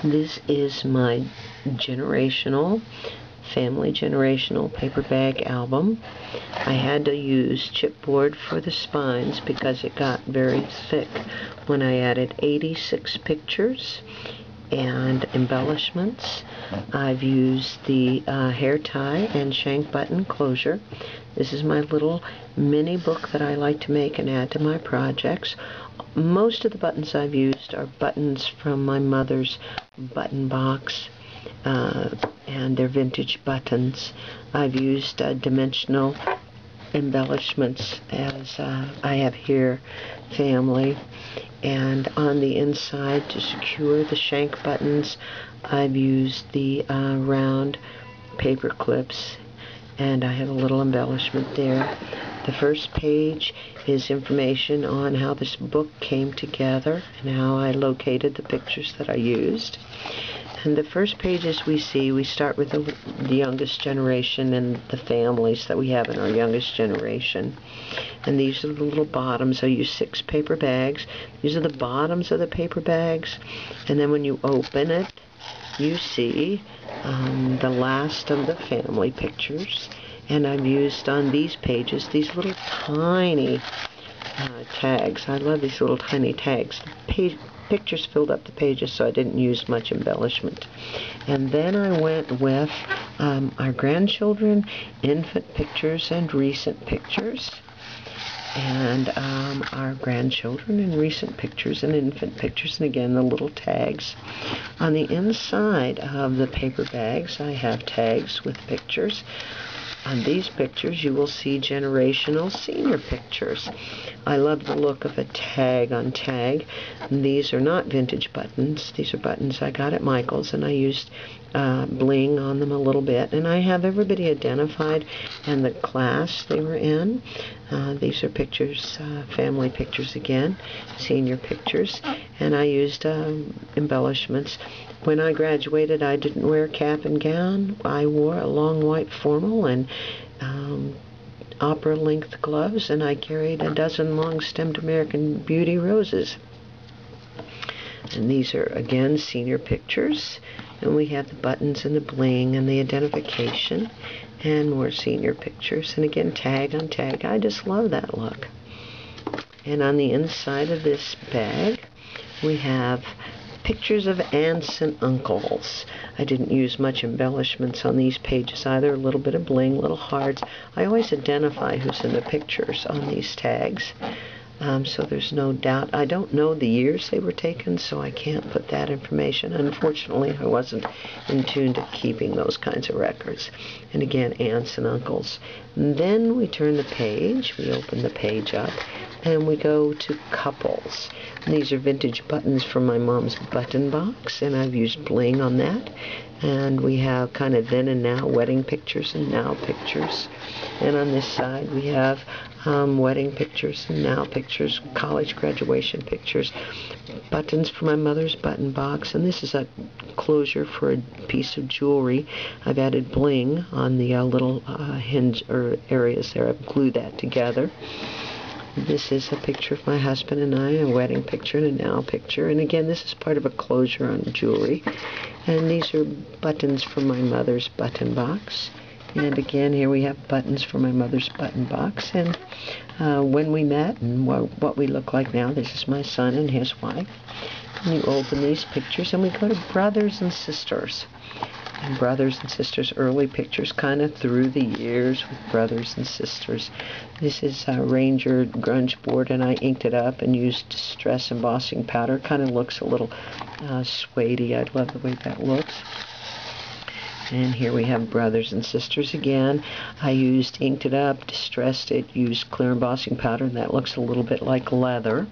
This is my family generational paper bag album. I had to use chipboard for the spines because it got very thick when I added 86 pictures and embellishments. I've used the hair tie and shank button closure. This is my little mini book that I like to make and add to my projects. Most of the buttons I've used are buttons from my mother's button box, and they're vintage buttons. I've used dimensional embellishments as I have here family, and on the inside to secure the shank buttons I've used the round paper clips, and I have a little embellishment there. The first page is information on how this book came together and how I located the pictures that I used. And the first pages we start with the youngest generation and the families that we have in our youngest generation. And these are the little bottoms. I use 6 paper bags. These are the bottoms of the paper bags. And then when you open it, you see the last of the family pictures. And I've used on these pages these little tiny tags. I love these little tiny tags. The pictures filled up the pages, so I didn't use much embellishment. And then I went with our grandchildren, infant pictures, and recent pictures. And our grandchildren and recent pictures and infant pictures, and again the little tags. On the inside of the paper bags I have tags with pictures. On these pictures you will see generational senior pictures. I love the look of a tag on tag. And these are not vintage buttons. These are buttons I got at Michael's, and I used bling on them a little bit. And I have everybody identified and the class they were in. These are pictures, family pictures again, senior pictures. And I used embellishments. When I graduated, I didn't wear cap and gown. I wore a long white formal and opera-length gloves, and I carried a dozen long-stemmed American Beauty roses. And these are, again, senior pictures. And we have the buttons and the bling and the identification and more senior pictures. And again, tag on tag. I just love that look. And on the inside of this bag, we have pictures of aunts and uncles. I didn't use much embellishments on these pages either. A little bit of bling, little hearts. I always identify who's in the pictures on these tags, so there's no doubt. I don't know the years they were taken, so I can't put that information. Unfortunately, I wasn't in tune to keeping those kinds of records. And again, aunts and uncles. And then we turn the page, we open the page up, and we go to couples. And these are vintage buttons from my mom's button box, and I've used bling on that. And we have kind of then and now wedding pictures and now pictures. And on this side we have wedding pictures and now pictures, college graduation pictures, buttons for my mother's button box, and this is a closure for a piece of jewelry. I've added bling on the little hinge or areas there. I've glued that together. This is a picture of my husband and I, a wedding picture and a now picture. And again, this is part of a closure on jewelry. And these are buttons from my mother's button box. And again, here we have buttons for my mother's button box. And when we met and what we look like now, this is my son and his wife. And you open these pictures and we go to brothers and sisters. And brothers and sisters, early pictures kind of through the years with brothers and sisters. This is a Ranger grunge board, and I inked it up and used distress embossing powder. Kind of looks a little suede-y. I love the way that looks. And here we have brothers and sisters again. I inked it up, distressed it, used clear embossing powder, and that looks a little bit like leather.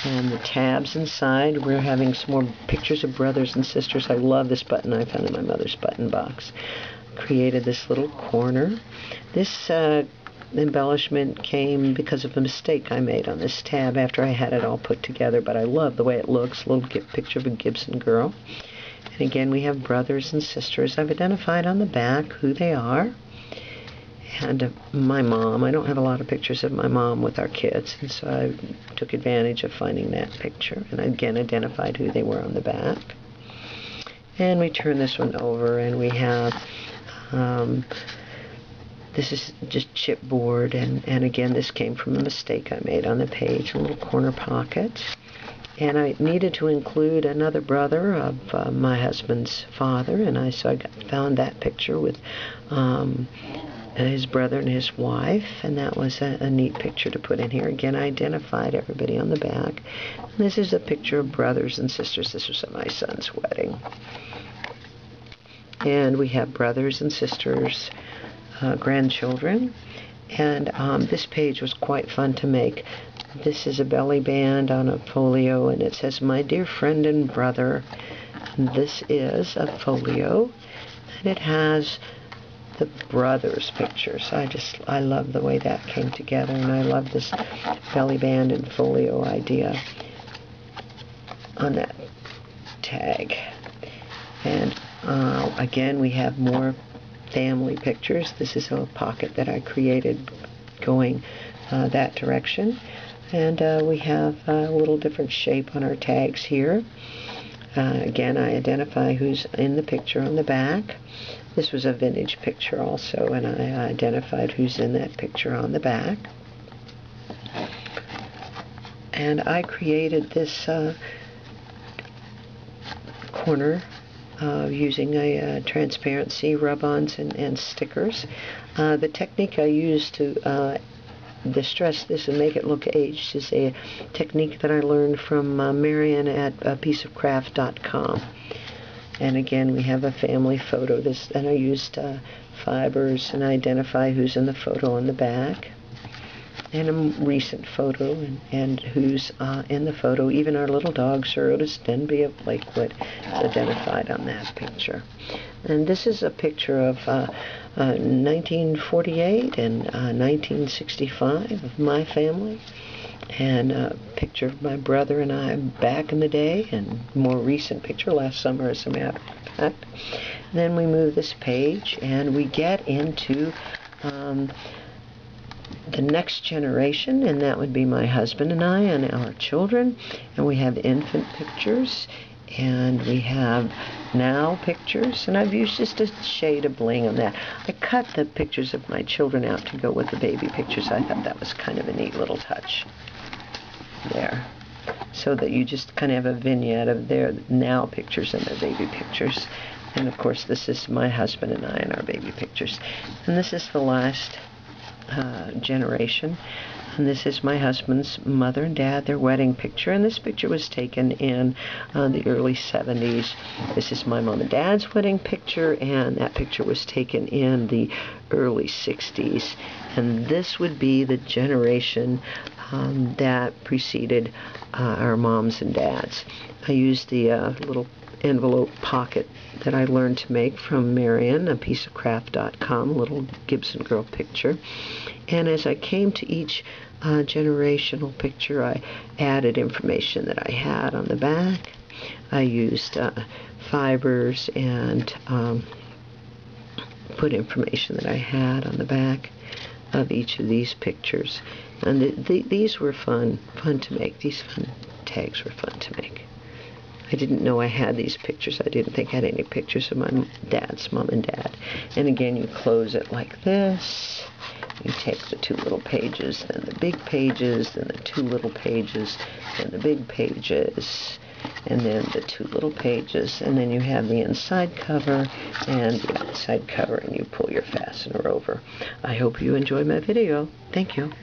And the tabs inside, we're having some more pictures of brothers and sisters. I love this button I found in my mother's button box. Created this little corner. This embellishment came because of a mistake I made on this tab after I had it all put together, but I love the way it looks. A little picture of a Gibson girl. And again, we have brothers and sisters. I've identified on the back who they are. And my mom, I don't have a lot of pictures of my mom with our kids, and so I took advantage of finding that picture, and I again identified who they were on the back. And we turn this one over, and we have this is just chipboard, and again, this came from a mistake I made on the page, a little corner pocket. And I needed to include another brother of my husband's father, and so I found that picture with his brother and his wife, and that was a neat picture to put in here. Again, I identified everybody on the back. And this is a picture of brothers and sisters. This was at my son's wedding. And we have brothers and sisters, grandchildren, and this page was quite fun to make. This is a belly band on a folio, and it says, "My dear friend and brother." And this is a folio, and it has the brothers' pictures. I love the way that came together, and I love this belly band and folio idea on that tag. And again, we have more family pictures. This is a pocket that I created going that direction. And we have a little different shape on our tags here. Again, I identify who's in the picture on the back. This was a vintage picture also, and I identified who's in that picture on the back. And I created this corner using a transparency rub-ons and stickers. The technique I used to distress this and make it look aged is a technique that I learned from Marion at pieceofcraft.com. And again, we have a family photo. And I used fibers and identify who's in the photo on the back, and a recent photo, and who's in the photo. Even our little dog, Sir Otis Denby of Lakewood, is identified on that picture. And this is a picture of 1948 and 1965 of my family, and a picture of my brother and I back in the day, and more recent picture last summer, as a matter of fact. Then we move this page, and we get into the next generation, and that would be my husband and I and our children. And we have infant pictures, and we have now pictures, and I've used just a shade of bling on that. I cut the pictures of my children out to go with the baby pictures. I thought that was kind of a neat little touch there, so that you just kind of have a vignette of their now pictures and their baby pictures. And of course, this is my husband and I and our baby pictures. And this is the last generation. And this is my husband's mother and dad, their wedding picture. And this picture was taken in the early 70s. This is my mom and dad's wedding picture, and that picture was taken in the early 60s. And this would be the generation that preceded our moms and dads. I used the little envelope pocket that I learned to make from Marion, a pieceofcraft.com, little Gibson girl picture. And as I came to each generational picture, I added information that I had on the back. I used fibers and put information that I had on the back of each of these pictures. And these were fun to make. These fun tags were fun to make. I didn't know I had these pictures. I didn't think I had any pictures of my dad's mom and dad. And again, you close it like this. You take the two little pages, then the big pages, then the two little pages, then the big pages, and then the two little pages, and then you have the inside cover and the outside cover, and you pull your fastener over. I hope you enjoyed my video. Thank you.